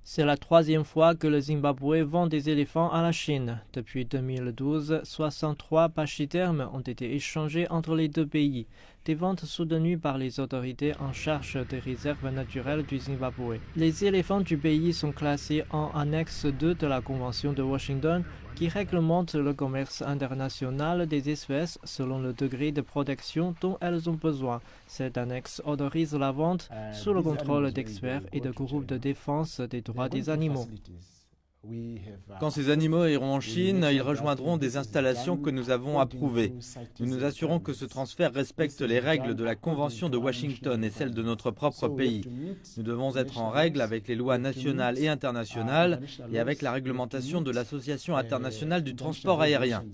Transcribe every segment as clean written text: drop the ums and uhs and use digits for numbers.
C'est la troisième fois que le Zimbabwe vend des éléphants à la Chine. Depuis 2012, 63 pachydermes ont été échangés entre les deux pays. Des ventes soutenues par les autorités en charge des réserves naturelles du Zimbabwe. Les éléphants du pays sont classés en annexe 2 de la Convention de Washington qui réglemente le commerce international des espèces selon le degré de protection dont elles ont besoin. Cette annexe autorise la vente sous le contrôle d'experts et de groupes de défense des droits des animaux. Quand ces animaux iront en Chine, ils rejoindront des installations que nous avons approuvées. Nous nous assurons que ce transfert respecte les règles de la Convention de Washington et celles de notre propre pays. Nous devons être en règle avec les lois nationales et internationales et avec la réglementation de l'Association internationale du transport aérien.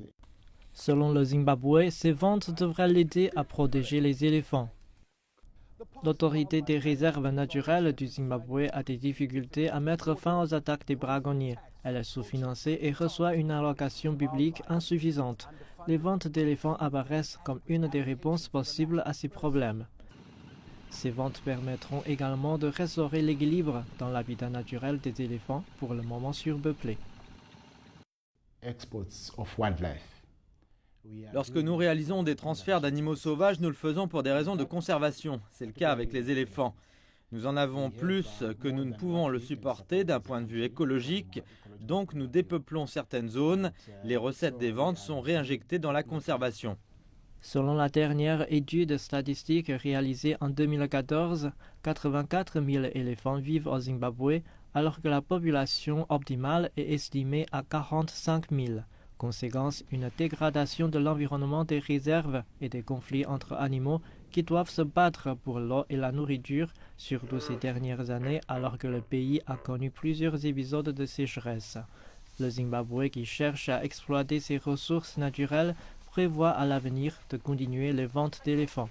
Selon le Zimbabwe, ces ventes devraient l'aider à protéger les éléphants. L'autorité des réserves naturelles du Zimbabwe a des difficultés à mettre fin aux attaques des braconniers. Elle est sous-financée et reçoit une allocation publique insuffisante. Les ventes d'éléphants apparaissent comme une des réponses possibles à ces problèmes. Ces ventes permettront également de restaurer l'équilibre dans l'habitat naturel des éléphants, pour le moment surpeuplé. Lorsque nous réalisons des transferts d'animaux sauvages, nous le faisons pour des raisons de conservation. C'est le cas avec les éléphants. Nous en avons plus que nous ne pouvons le supporter d'un point de vue écologique, donc nous dépeuplons certaines zones. Les recettes des ventes sont réinjectées dans la conservation. Selon la dernière étude statistique réalisée en 2014, 84 000 éléphants vivent au Zimbabwe, alors que la population optimale est estimée à 45 000. Conséquence, une dégradation de l'environnement des réserves et des conflits entre animaux qui doivent se battre pour l'eau et la nourriture, surtout ces dernières années alors que le pays a connu plusieurs épisodes de sécheresse. Le Zimbabwe, qui cherche à exploiter ses ressources naturelles, prévoit à l'avenir de continuer les ventes d'éléphants.